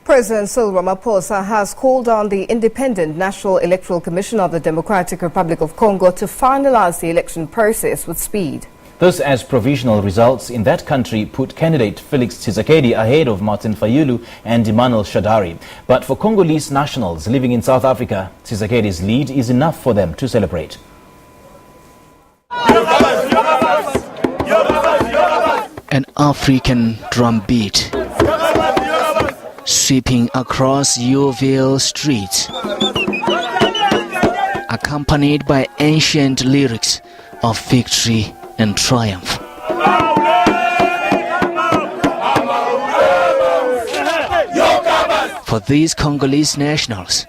President Cyril Ramaphosa has called on the Independent National Electoral Commission of the Democratic Republic of Congo to finalize the election process with speed. This as provisional results in that country put candidate Felix Tshisekedi ahead of Martin Fayulu and Emmanuel Shadari. But for Congolese nationals living in South Africa, Tshisekedi's lead is enough for them to celebrate. An African drumbeat sweeping across Yeoville streets, accompanied by ancient lyrics of victory and triumph. For these Congolese nationals,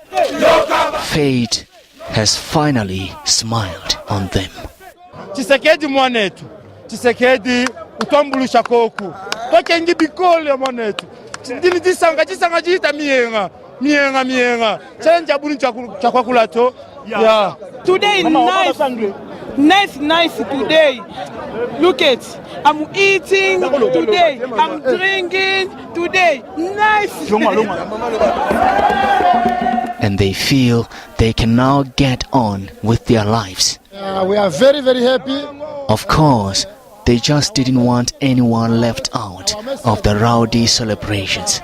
fate has finally smiled on them. Tshisekedi mwanetu, Tshisekedi utombulusha koku, toke ngi bikole mwanetu, ndili disanga jita mienga, challenge abuni chakwakulato, yeah. Today nice today. Look at, I'm eating today, I'm drinking today, nice. And they feel they can now get on with their lives. We are very, very happy. Of course, they just didn't want anyone left out of the rowdy celebrations.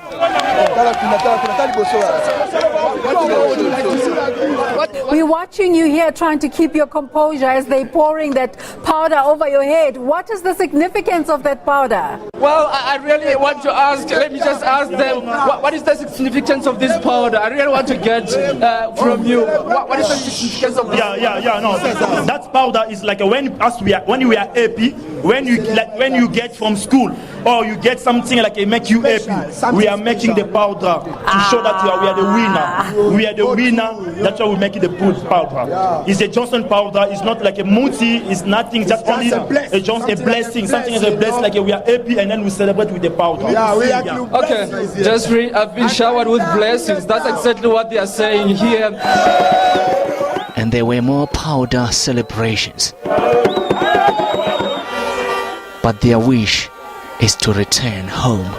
We're watching you here trying to keep your composure as they're pouring that powder over your head. What is the significance of that powder? Well, I really want to ask, let me just ask them, what is the significance of this powder? I really want to get from you, what is the significance of this? No, that powder is like when we are happy, when you get from school, or you get something like it make you happy, we are making the powder to show that we are the winner. We are the winner, that's why we make it the powder. It's a Johnson powder, it's not like a muti, it's nothing, just only a blessing, something is a blessing, like we are happy and then we celebrate with the powder. Okay, just I've been showered with blessings, that's exactly what they are saying here. And there were more powder celebrations. But their wish is to return home.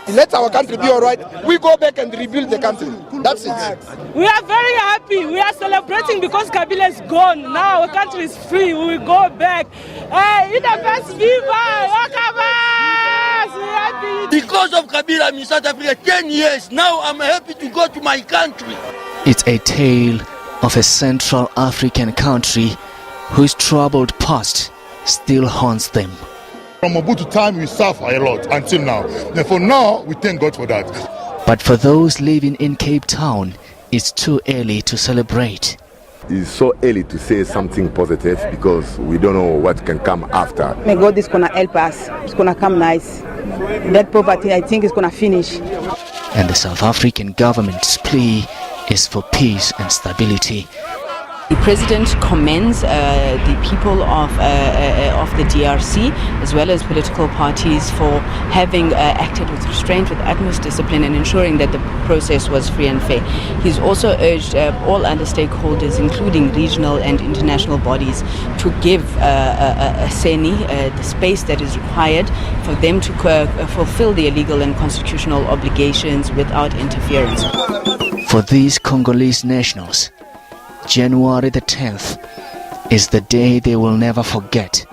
Let our country be all right. We go back and rebuild the country. That's it. We are very happy. We are celebrating because Kabila is gone. Now our country is free. We will go back. Because of Kabila, I'm in South Africa 10 years. Now I'm happy to go to my country. It's a tale of a Central African country whose troubled past still haunts them. From Mobutu time, we suffer a lot until now. And for now, we thank God for that. But for those living in Cape Town, it's too early to celebrate. It's so early to say something positive because we don't know what can come after. May God is going to help us. It's going to come nice. That poverty, I think, is going to finish. And the South African government's plea is for peace and stability. The president commends the people of the DRC as well as political parties for having acted with restraint, with utmost discipline and ensuring that the process was free and fair. He's also urged all other stakeholders, including regional and international bodies, to give CENI the space that is required for them to fulfill their legal and constitutional obligations without interference. For these Congolese nationals, January the 10th is the day they will never forget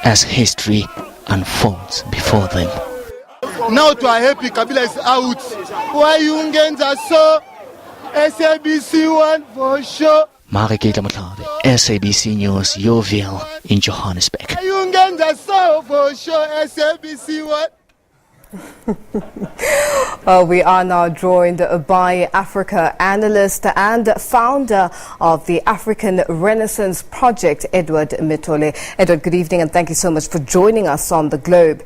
as history unfolds before them. Now to our happy, Kabila is out. Why you are so SABC1 for sure. Mariketa Mitole, SABC News, Yeoville in Johannesburg. You are so for sure SABC1. We are now joined by Africa analyst and founder of the African Renaissance Project, Edward Mitole. Edward, good evening and thank you so much for joining us on The Globe.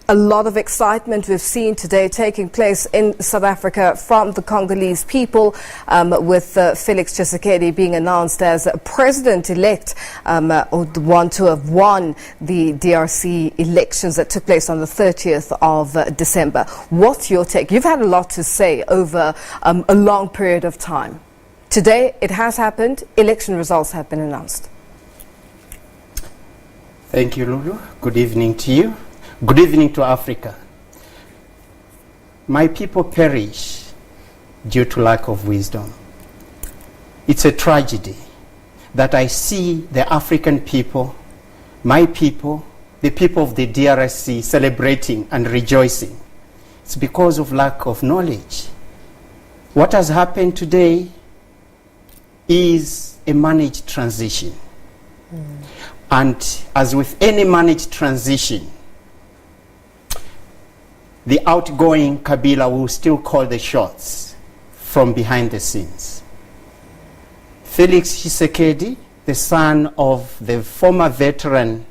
A lot of excitement we've seen today taking place in South Africa from the Congolese people, with Felix Tshisekedi being announced as president-elect, or the one to have won the DRC elections that took place on the 30th of December. What's your take? You've had a lot to say over a long period of time. Today it has happened. Election results have been announced. Thank you, Lulu. Good evening to you. Good evening to Africa. my people perish due to lack of wisdom. It's a tragedy that I see the African people, my people, the people of the DRC celebrating and rejoicing. It's because of lack of knowledge. What has happened today is a managed transition. And as with any managed transition, the outgoing Kabila will still call the shots from behind the scenes. Felix Tshisekedi, the son of the former veteran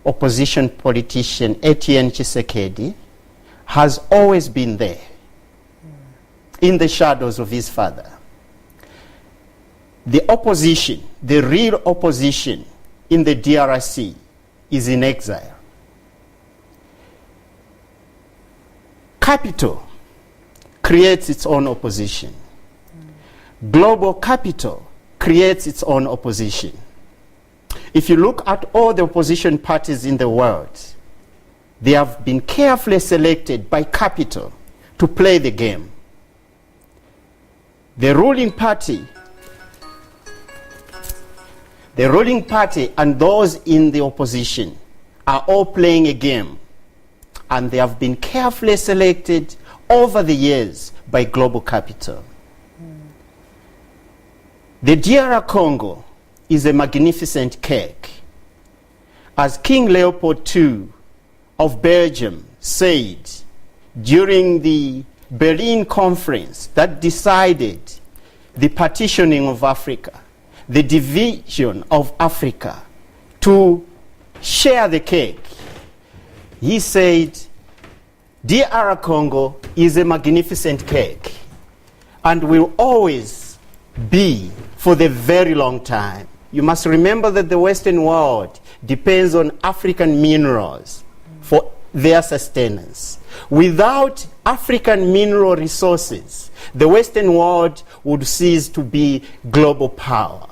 opposition politician Etienne Tshisekedi, has always been there in the shadows of his father. The opposition, the real opposition in the DRC, is in exile. Capital creates its own opposition. Global capital creates its own opposition. If you look at all the opposition parties in the world, they have been carefully selected by capital to play the game. The ruling party and those in the opposition are all playing a game, and they have been carefully selected over the years by global capital. The DR Congo is a magnificent cake. As King Leopold II of Belgium said during the Berlin conference that decided the partitioning of Africa, the division of Africa, to share the cake, he said, DR Congo is a magnificent cake and will always be for the very long time. You must remember that the Western world depends on African minerals for their sustenance. Without African mineral resources, the Western world would cease to be global power.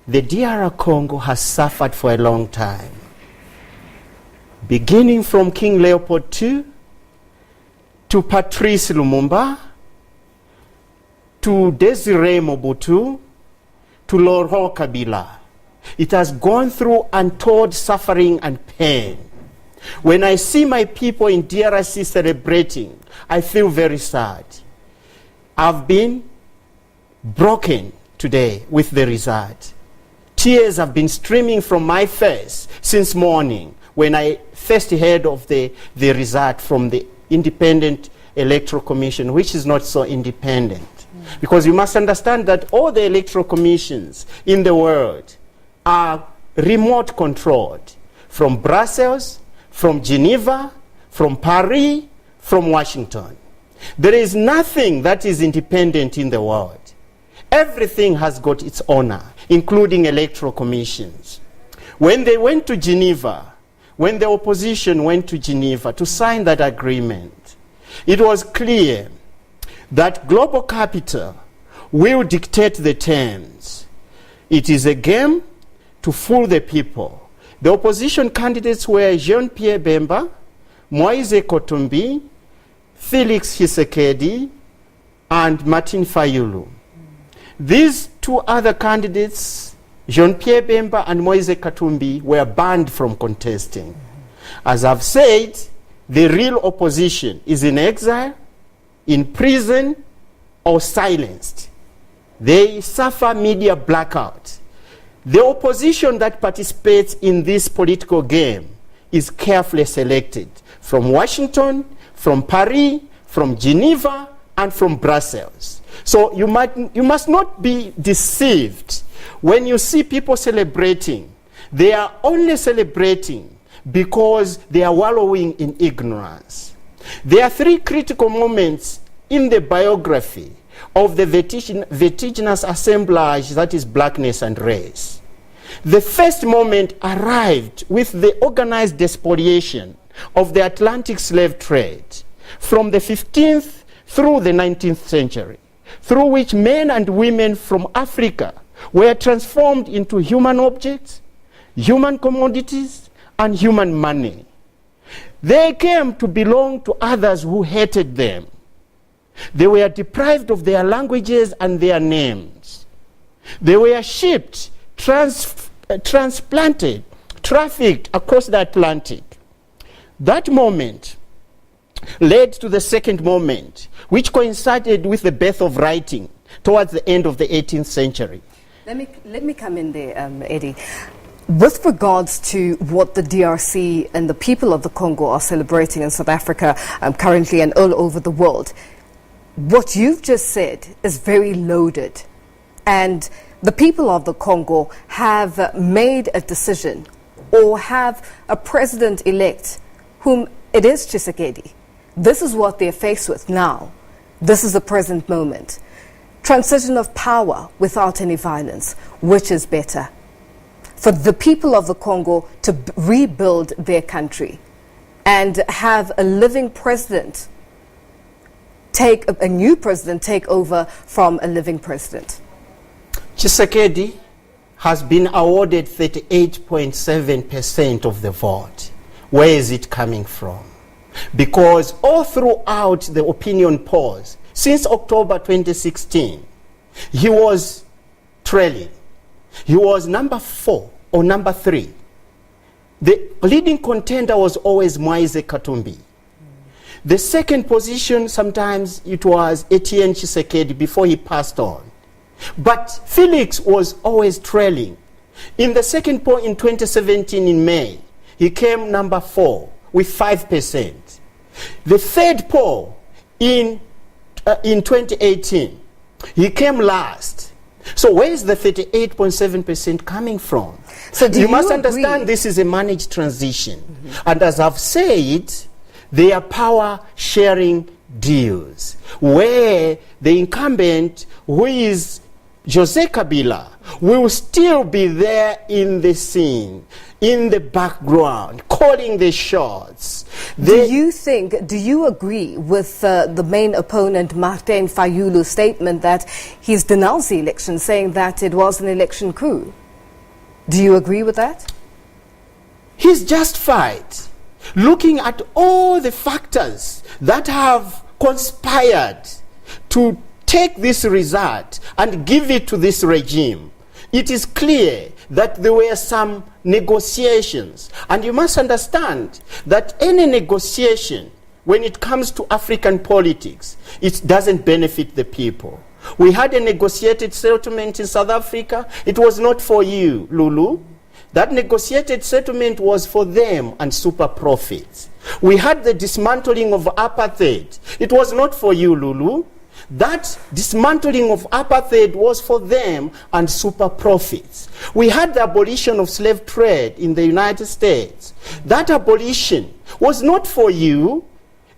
The DR Congo has suffered for a long time. Beginning from King Leopold II, to Patrice Lumumba, to Desiree Mobutu, to Laurent Kabila. It has gone through untold suffering and pain. When I see my people in DRC celebrating, I feel very sad. I've been broken today with the result. Tears have been streaming from my face since morning when I first heard of the result from the Independent Electoral Commission, which is not so independent. Because you must understand that all the electoral commissions in the world are remote controlled from Brussels, from Geneva, from Paris, from Washington. There is nothing that is independent in the world. Everything has got its owner, including electoral commissions. When they went to Geneva, when the opposition went to Geneva to sign that agreement, it was clear that global capital will dictate the terms. It is a game to fool the people. The opposition candidates were Jean-Pierre Bemba, Moise Katumbi, Felix Tshisekedi, and Martin Fayulu. These two other candidates, Jean-Pierre Bemba and Moise Katumbi, were banned from contesting. As I've said, the real opposition is in exile, in prison, or silenced. They suffer media blackout. The opposition that participates in this political game is carefully selected from Washington, from Paris, from Geneva, and from Brussels. So you must not be deceived when you see people celebrating. They are only celebrating because they are wallowing in ignorance. There are three critical moments in the biography of the vertiginous assemblage that is blackness and race. The first moment arrived with the organized despoliation of the Atlantic slave trade from the 15th through the 19th century, through which men and women from Africa were transformed into human objects, human commodities, and human money. They came to belong to others who hated them. They were deprived of their languages and their names. They were shipped, transplanted, trafficked across the Atlantic. That moment led to the second moment, which coincided with the birth of writing towards the end of the 18th century. Let me come in there, Eddie. With regards to what the DRC and the people of the Congo are celebrating in South Africa currently and all over the world, what you've just said is very loaded. And the people of the Congo have made a decision or have a president-elect whom it is Tshisekedi. This is what they're faced with now. This is the present moment. Transition of power without any violence, which is better? For the people of the Congo to rebuild their country and have a living president a new president take over from a living president. Tshisekedi has been awarded 38.7% of the vote. Where is it coming from? Because all throughout the opinion polls, since October 2016, he was trailing. He was number 4 or number 3. The leading contender was always Moise Katumbi. The second position, sometimes it was Etienne Tshisekedi before he passed on. But Felix was always trailing. In the second poll in 2017 in May, he came number 4 with 5%. The third poll in 2018, he came last. So where is the 38.7% coming from? So you must understand this is a managed transition. And as I've said, they are power sharing deals where the incumbent, who is Jose Kabila, will still be there in the scene, in the background, calling the shots. Do you agree with the main opponent, Martin Fayulu's statement that he's denounced the election, saying that it was an election coup? Do you agree with that? He's justified. Looking at all the factors that have conspired to take this result and give it to this regime, it is clear that there were some negotiations. And you must understand that any negotiation, when it comes to African politics, it doesn't benefit the people. We had a negotiated settlement in South Africa. It was not for you, Lulu. That negotiated settlement was for them and super profits. We had the dismantling of apartheid. It was not for you, Lulu. That dismantling of apartheid was for them and super profits. We had the abolition of slave trade in the United States. That abolition was not for you.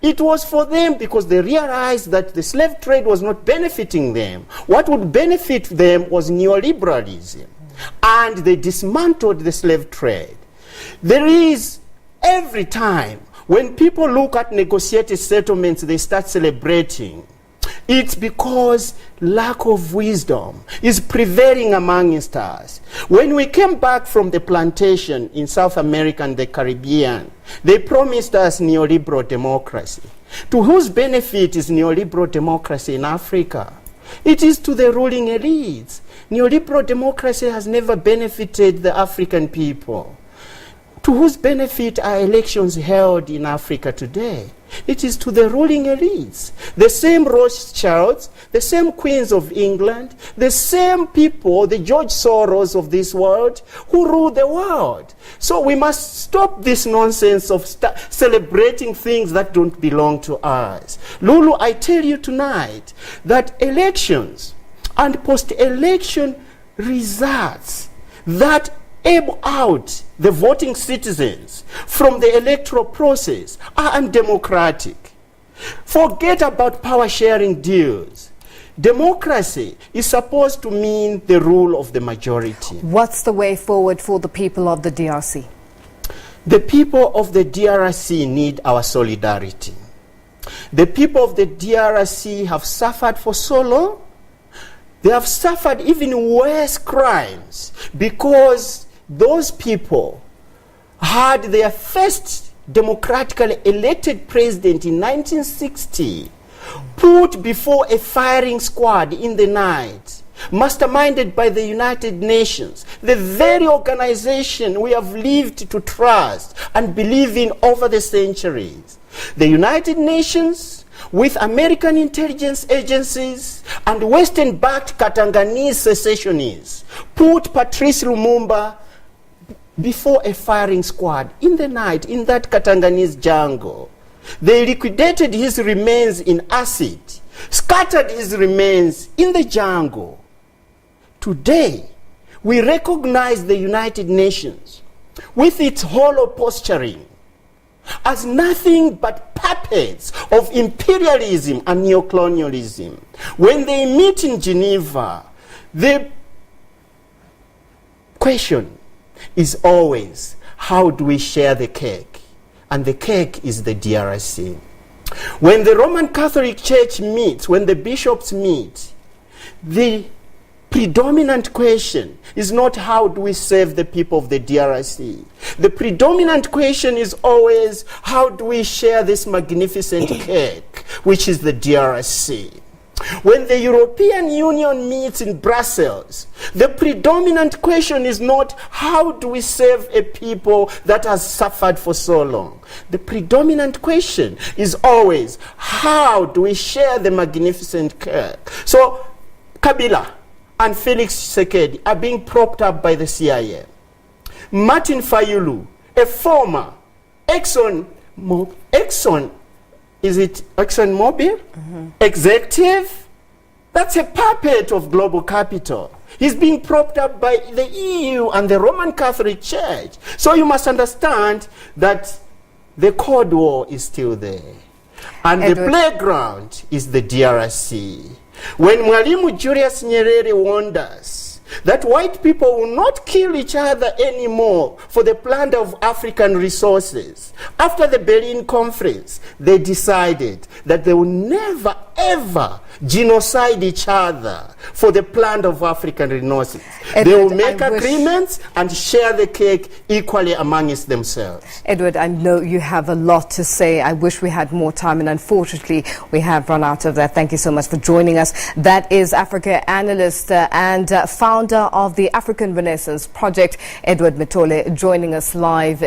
It was for them because they realized that the slave trade was not benefiting them. What would benefit them was neoliberalism. And they dismantled the slave trade. There is, every time, when people look at negotiated settlements, they start celebrating. It's because lack of wisdom is prevailing amongst us. When we came back from the plantation in South America and the Caribbean, they promised us neoliberal democracy. To whose benefit is neoliberal democracy in Africa? It is to the ruling elites. Neoliberal democracy has never benefited the African people. To whose benefit are elections held in Africa today? It is to the ruling elites. The same Rothschilds, the same queens of England, the same people, the George Soros of this world, who rule the world. So we must stop this nonsense of celebrating things that don't belong to us. Lulu, I tell you tonight that elections and post-election results that aim out the voting citizens from the electoral process are undemocratic. Forget about power-sharing deals. Democracy is supposed to mean the rule of the majority. What's the way forward for the people of the DRC? The people of the DRC need our solidarity. The people of the DRC have suffered for so long. They have suffered even worse crimes because those people had their first democratically elected president in 1960 put before a firing squad in the night, masterminded by the United Nations, the very organization we have lived to trust and believe in over the centuries. The United Nations, with American intelligence agencies and Western-backed Katanganese secessionists, put Patrice Lumumba before a firing squad in the night in that Katanganese jungle. They liquidated his remains in acid, scattered his remains in the jungle. Today, we recognize the United Nations with its hollow posturing as nothing but puppets of imperialism and neocolonialism. When they meet in Geneva, the question is always, how do we share the cake? And the cake is the DRC. When the Roman Catholic Church meets, when the bishops meet, the predominant question is not how do we save the people of the DRC. The predominant question is always how do we share this magnificent cake, which is the DRC. When the European Union meets in Brussels, the predominant question is not how do we save a people that has suffered for so long. The predominant question is always how do we share the magnificent cake. So Kabila and Felix Tshisekedi are being propped up by the CIA. Martin Fayulu, a former ExxonMobil executive, that's a puppet of global capital. He's being propped up by the EU and the Roman Catholic Church. So you must understand that the Cold War is still there. And the playground is the DRC. When Mwalimu Julius Nyerere warned us that white people will not kill each other anymore for the plunder of African resources, after the Berlin Conference, they decided that they will never, ever genocide each other for the plunder of African resources. They will make agreements and share the cake equally amongst themselves. Edward, I know you have a lot to say. I wish we had more time, and unfortunately, we have run out of that. Thank you so much for joining us. That is Africa analyst and founder of the African Renaissance Project, Edward Mitole, joining us live.